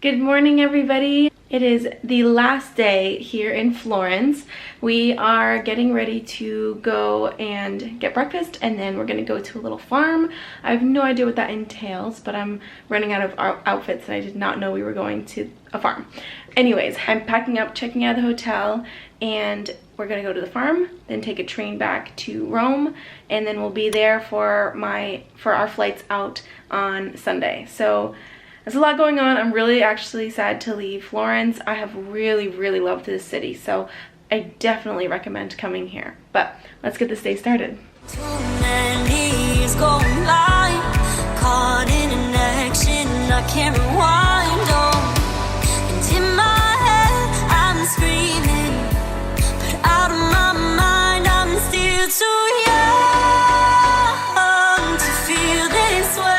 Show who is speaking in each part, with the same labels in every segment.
Speaker 1: Good morning, everybody. It is the last day here in Florence. We are getting ready to go and get breakfast, and then we're gonna go to a little farm. I have no idea what that entails, but I'm running out of outfits and I did not know we were going to a farm. Anyways, I'm packing up, checking out of the hotel, and we're gonna go to the farm, then take a train back to Rome, and then we'll be there for our flights out on Sunday. So there's a lot going on. I'm really actually sad to leave Florence. I have really loved this city, so I definitely recommend coming here. But let's get this day started.
Speaker 2: Too many years going by, caught in an action I can't rewind. Oh, and in my head I'm screaming, but out of my mind I'm still too young to feel this way.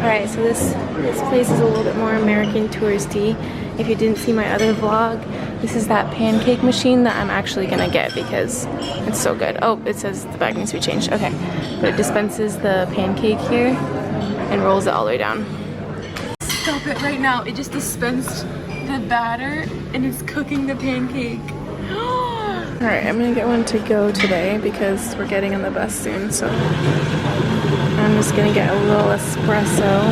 Speaker 1: Alright, so this place is a little bit more American touristy. If you didn't see my other vlog, this is that pancake machine that I'm actually gonna get because it's so good. Oh, it says the bag needs to be changed. Okay, but it dispenses the pancake here and rolls it all the way down. Stop it right now. It just dispensed the batter and it's cooking the pancake. Alright, I'm gonna get one to go today because we're getting on the bus soon, so I'm just gonna get a little espresso.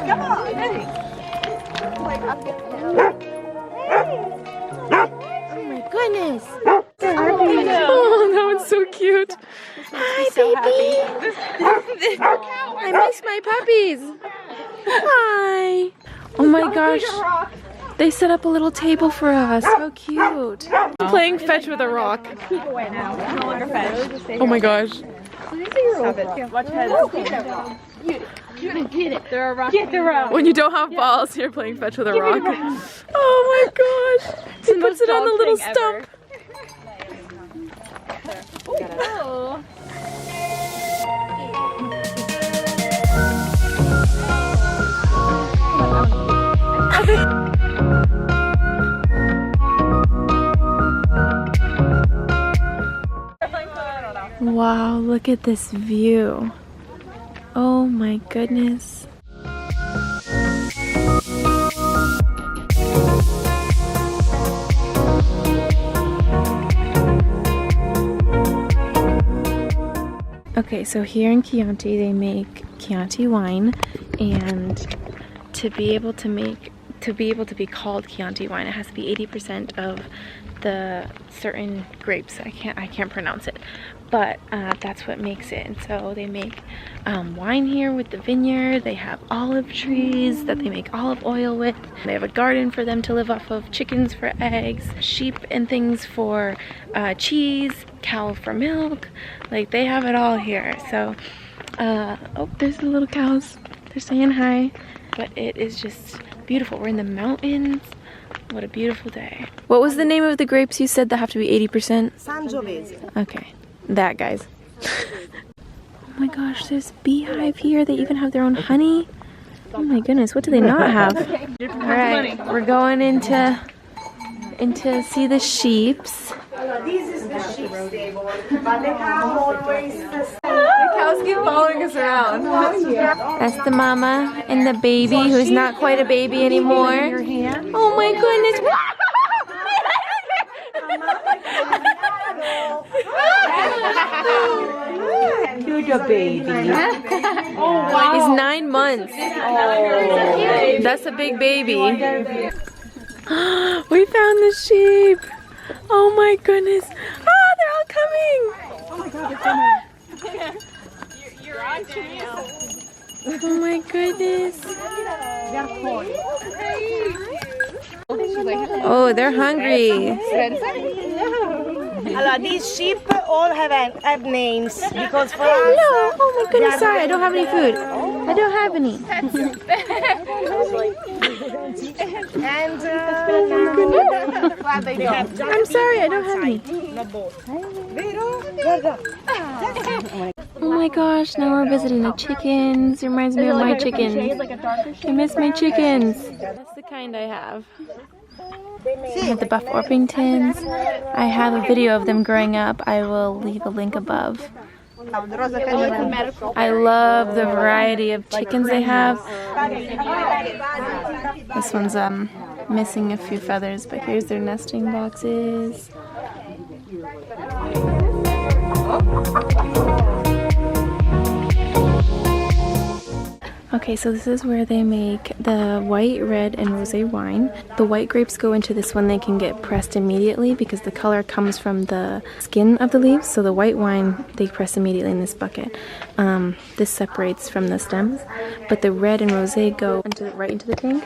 Speaker 3: Come on. Hey.
Speaker 1: Oh my goodness. Oh, that one's so cute. Hi, baby. I miss my puppies. Hi. Oh my gosh. They set up a little table for us. How cute. Playing fetch with a rock.
Speaker 3: Keep away now. No longer fetch.
Speaker 1: Oh my gosh.
Speaker 3: Stop it. Watch heads. You're gonna get it. Throw a rock. Get the rock.
Speaker 1: When you don't have balls, you're playing fetch with a rock. Oh my gosh. He puts it on the little stump.
Speaker 3: Oh.
Speaker 1: Wow, look at this view. Oh my goodness. Okay, so here in Chianti they make Chianti wine, and to be able to be called Chianti wine, it has to be 80% of the certain grapes. I can't pronounce it, but that's what makes it. And so they make wine here with the vineyard. They have olive trees that they make olive oil with. They have a garden for them to live off of, chickens for eggs, sheep and things for cheese, cow for milk. Like, they have it all here. So oh, there's the little cows. They're saying hi. But it is just beautiful. We're in the mountains. What a beautiful day. What was the name of the grapes you said that have to be 80%?
Speaker 3: Sangiovese.
Speaker 1: Okay, that, guys. Oh my gosh, there's beehive here. They even have their own honey. Oh my goodness, what do they not have? Alright, we're going into see the sheeps.
Speaker 3: This is the sheep stable, but the cow always
Speaker 1: The cows keep following us around. That's the mama and the baby, who's not quite a baby anymore. Oh my goodness.
Speaker 3: You're the baby.
Speaker 1: Oh, wow. He's 9 months. Oh. That's a big baby. We found the sheep. Oh my goodness. Oh, they're all coming.
Speaker 3: Oh my god, they're coming. You're on there now.
Speaker 1: Oh my goodness. Oh, they're hungry.
Speaker 3: These sheep all have names because for us.
Speaker 1: Hello. Oh my goodness, sorry, I don't have any food. I don't have any.
Speaker 3: And
Speaker 1: I'm sorry, I don't have any. Oh my gosh, now we're visiting the chickens. It reminds me of my chickens. I miss my chickens. That's the kind I have. I have the Buff Orpingtons. I have a video of them growing up. I will leave a link above. I love the variety of chickens they have. This one's missing a few feathers, but here's their nesting boxes. Okay, so this is where they make the white, red, and rosé wine. The white grapes go into this one. They can get pressed immediately because the color comes from the skin of the leaves. So the white wine, they press immediately in this bucket. This separates from the stems. But the red and rosé go right into the tank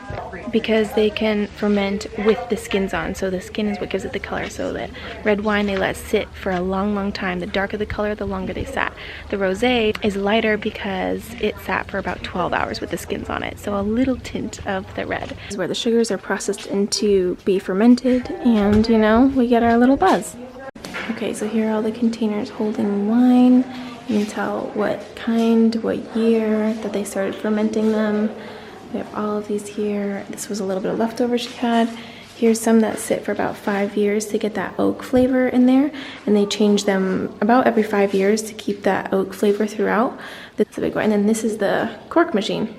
Speaker 1: because they can ferment with the skins on. So the skin is what gives it the color. So the red wine, they let sit for a long, long time. The darker the color, the longer they sat. The rosé is lighter because it sat for about 12 hours with the skins on it, so a little tint of the red. This is where the sugars are processed into be fermented, and you know, we get our little buzz. Okay, so here are all the containers holding wine. You can tell what kind, what year that they started fermenting them. We have all of these here. This was a little bit of leftover she had. Here's some that sit for about 5 years to get that oak flavor in there, and they change them about every 5 years to keep that oak flavor throughout. That's a big one. And then this is the cork machine.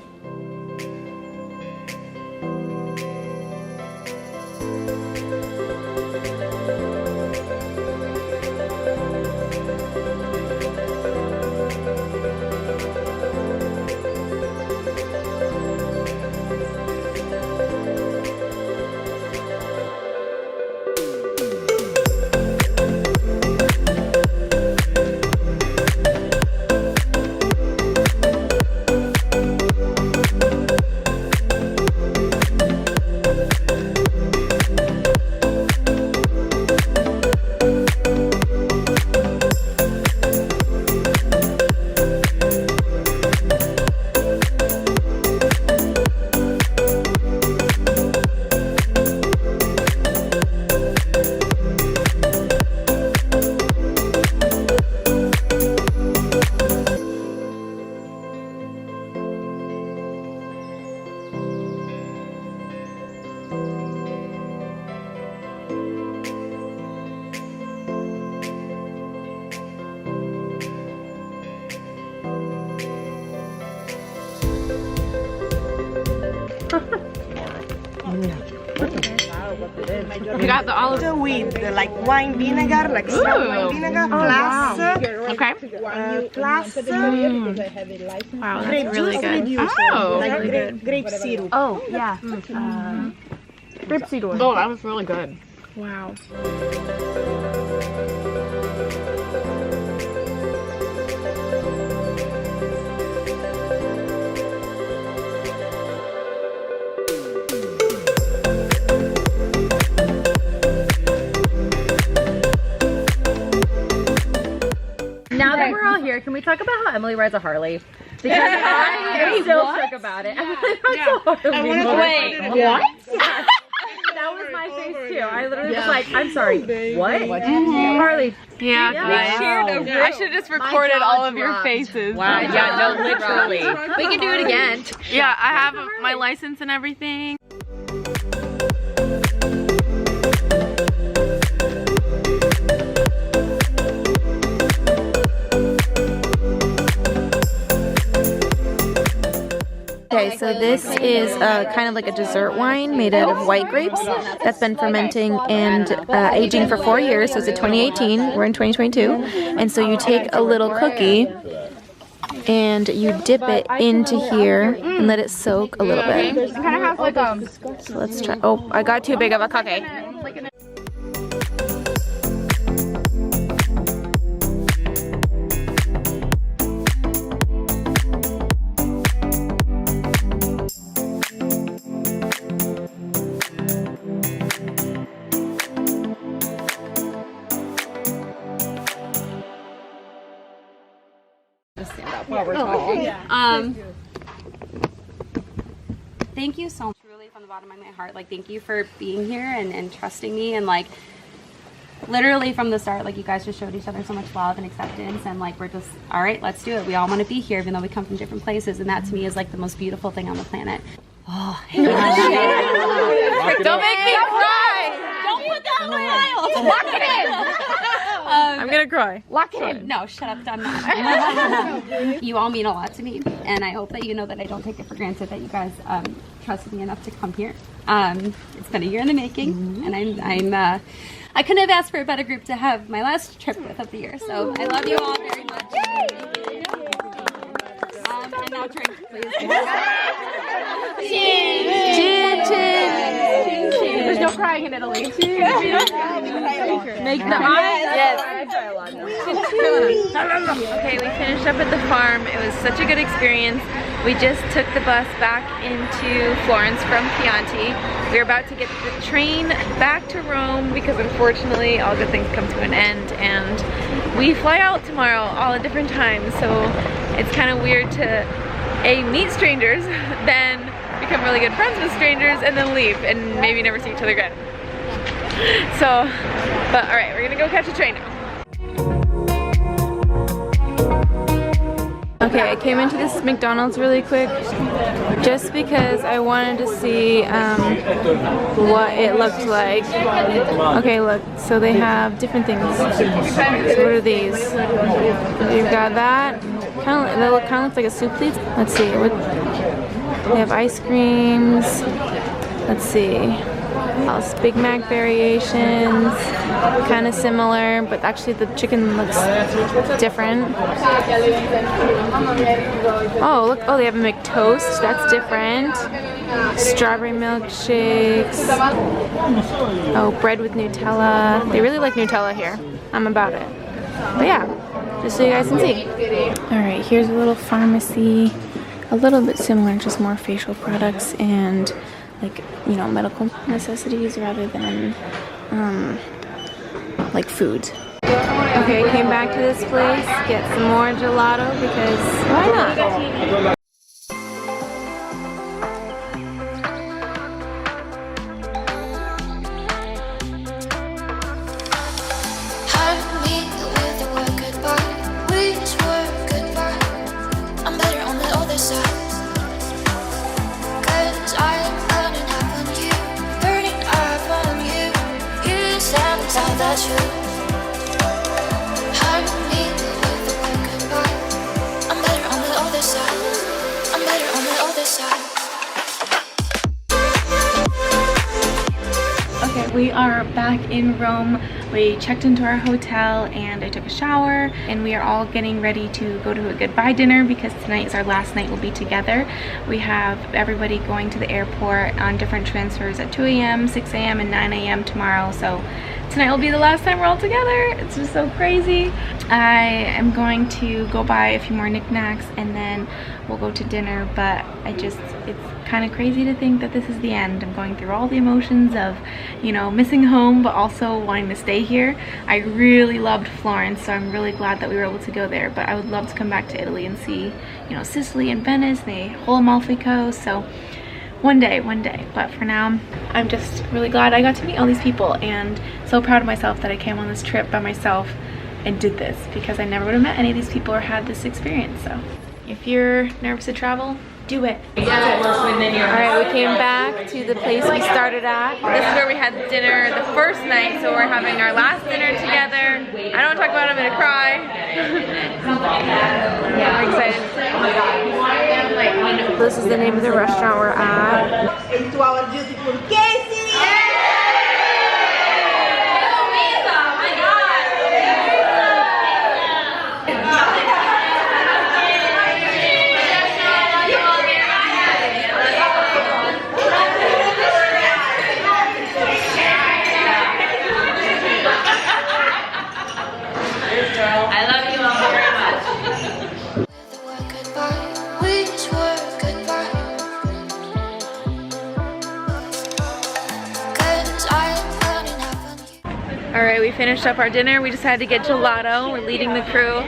Speaker 3: We got the olive
Speaker 4: with like wine vinegar, like strong wine vinegar, plus
Speaker 3: okay.
Speaker 4: Plus
Speaker 1: Wow, that's really good.
Speaker 3: Oh,
Speaker 4: like grape syrup.
Speaker 3: oh yeah.
Speaker 4: Grapeseed oil.
Speaker 3: Oh, that was really good.
Speaker 1: Wow.
Speaker 5: Now that we're all here, can we talk about how Emily rides a Harley? Because I am still shook about it. Emily rides a Harley.
Speaker 3: Wait, what?
Speaker 5: That was my face too. I literally was like, I'm sorry, what? Harley.
Speaker 3: Yeah, I should have just recorded all of your faces.
Speaker 5: Wow, yeah, no, literally. We can do it again.
Speaker 3: Yeah, I have my license and everything.
Speaker 1: Okay, so this is kind of like a dessert wine made out of white grapes that's been fermenting and aging for 4 years. So it's a 2018, we're in 2022. And so you take a little cookie and you dip it into here and let it soak a little bit.
Speaker 3: It kind of has like
Speaker 1: So let's try. Oh, I got too big of a cookie.
Speaker 5: Thank you so much. Really fun.
Speaker 6: from the bottom of my heart. Like, thank you for being here and trusting me, and like literally from the start, like you guys just showed each other so much love and acceptance, and like we're just, all right, let's do it. We all want to be here even though we come from different places, and that to me is like the most beautiful thing on the planet. Oh, don't make me cry. Don't put that on my aisle. Lock it in.
Speaker 3: I'm gonna cry.
Speaker 6: Lock it in. No, shut up, done that. You all mean a lot to me, and I hope that you know that I don't take it for granted that you guys trusted me enough to come here. It's been a year in the making, and I couldn't have asked for a better group to have my last trip with of the year. So I love you all very much. And now drink, please.
Speaker 3: Cheers. There's no crying in Italy. Make the eyes. Yes.
Speaker 1: Okay, we finished up at the farm. It was such a good experience. We just took the bus back into Florence from Chianti. We're about to get the train back to Rome because unfortunately all good things come to an end, and we fly out tomorrow all at different times, so it's kind of weird to meet strangers, then become really good friends with strangers, and then leave and maybe never see each other again. So, but alright, we're gonna go catch a train now. Okay, I came into this McDonald's really quick just because I wanted to see what it looked like. Okay, look, so they have different things. So what are these? You've got that. Kind of looks like a soup, please. Let's see. They have ice creams. Let's see. Else, Big Mac variations, kind of similar, but actually the chicken looks different. Oh, look! Oh, they have a McToast. That's different. Strawberry milkshakes. Oh, bread with Nutella. They really like Nutella here. I'm about it. But yeah, just so you guys can see. All right, here's a little pharmacy. A little bit similar, just more facial products and, like, you know, medical necessities rather than like food. Okay, I came back to this place, get some more gelato because why not? We are back in Rome. We checked into our hotel and I took a shower, and we are all getting ready to go to a goodbye dinner because tonight is our last night we'll be together. We have everybody going to the airport on different transfers at 2 a.m., 6 a.m. and 9 a.m. tomorrow, so tonight will be the last time we're all together. It's just so crazy. I am going to go buy a few more knickknacks and then we'll go to dinner, but it's kind of crazy to think that this is the end. I'm going through all the emotions of, you know, missing home but also wanting to stay here. I really loved Florence, so I'm really glad that we were able to go there, but I would love to come back to Italy and see, you know, Sicily and Venice and the whole Amalfi Coast. So one day, but for now I'm just really glad I got to meet all these people and so proud of myself that I came on this trip by myself and did this, because I never would have met any of these people or had this experience. So if you're nervous to travel, do it. Alright, we came back to the place we started at. This is where we had dinner the first night, so we're having our last dinner together. I don't want to talk about it, I'm gonna cry. I'm excited. This is the name of the restaurant we're at.
Speaker 4: And to our beautiful Kacie!
Speaker 1: Alright, we finished up our dinner. We decided to get gelato. We're leading the crew.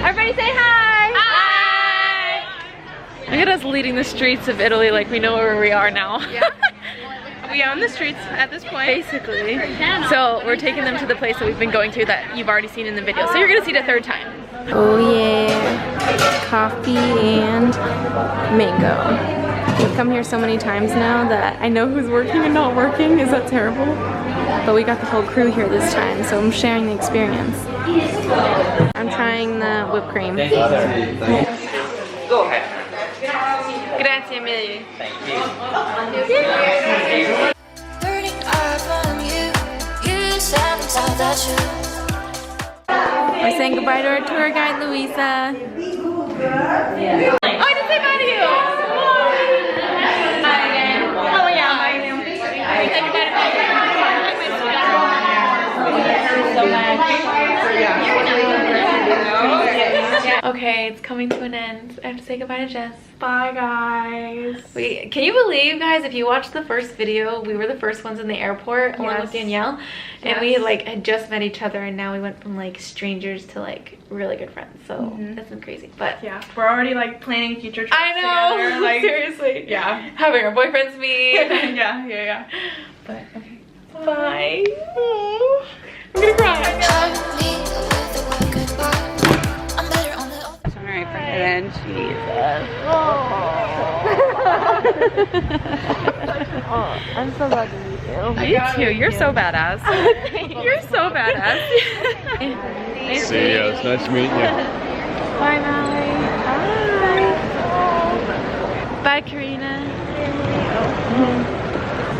Speaker 1: Everybody say hi! Hi! Look at us leading the streets of Italy like we know where we are now.
Speaker 3: Yeah. We own the streets at this point.
Speaker 1: Basically. So we're taking them to the place that we've been going to that you've already seen in the video. So you're gonna see it a third time. Oh yeah, coffee and mango. We've come here so many times now that I know who's working and not working. Is that terrible? But we got the whole crew here this time, so I'm sharing the experience. I'm trying the whipped cream.
Speaker 7: Go ahead.
Speaker 1: Grazie, Emilyy.
Speaker 7: Thank you.
Speaker 2: Burning up on you. You said inside that you.
Speaker 1: We're saying goodbye to our tour guide, Louisa. Oh, I didn't say bye to you! Bye again. Oh yeah, bye again. Say goodbye to me. Okay, it's coming to an end. I have to say goodbye to Jess.
Speaker 3: Bye, guys.
Speaker 1: Wait, can you believe, guys, if you watched the first video, we were the first ones in the airport along with Danielle, and we had just met each other, and now we went from like strangers to like really good friends. So that's been crazy. But
Speaker 3: yeah, we're already like planning future trips.
Speaker 1: I know,
Speaker 3: together, like,
Speaker 1: seriously.
Speaker 3: Yeah.
Speaker 1: Having our boyfriends meet.
Speaker 3: yeah.
Speaker 1: But okay, bye. Oh, I'm gonna cry.
Speaker 6: Alright, Brandon. Jesus.
Speaker 1: I'm so glad to meet you.
Speaker 5: Me too. You're so badass. You're so badass.
Speaker 8: See ya. It's nice meeting you.
Speaker 1: Bye, Mallory. Bye. Bye, Karina.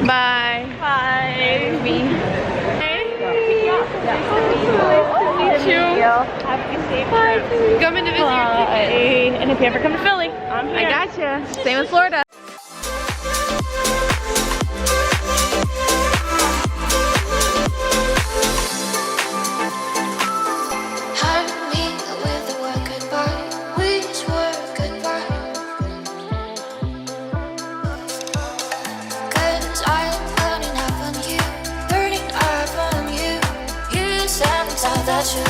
Speaker 1: Bye. Bye. Me. Nice to meet you. Bye. Coming to visit your ticket.
Speaker 3: And if you ever come to Philly, I'm here.
Speaker 1: I gotcha. Same with Florida.
Speaker 2: Hurt me with the word goodbye. Which word goodbye? 'Cause I'm burning up on you. Burning up on you. You said inside that you.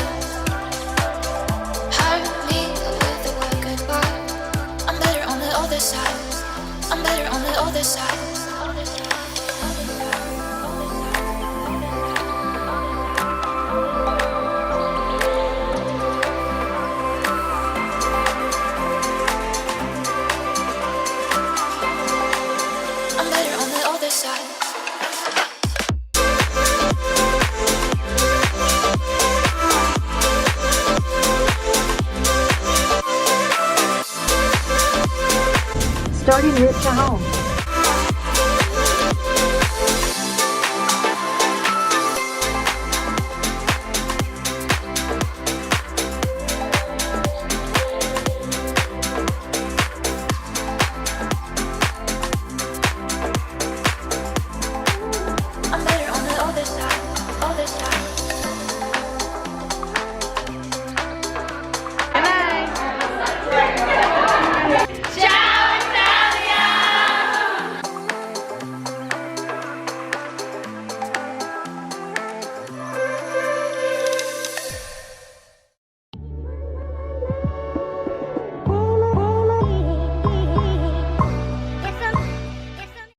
Speaker 2: Hurt me with the word goodbye. I'm better on the other side. I'm better on the other side. I'm better on the other side.
Speaker 9: Starting rich at home.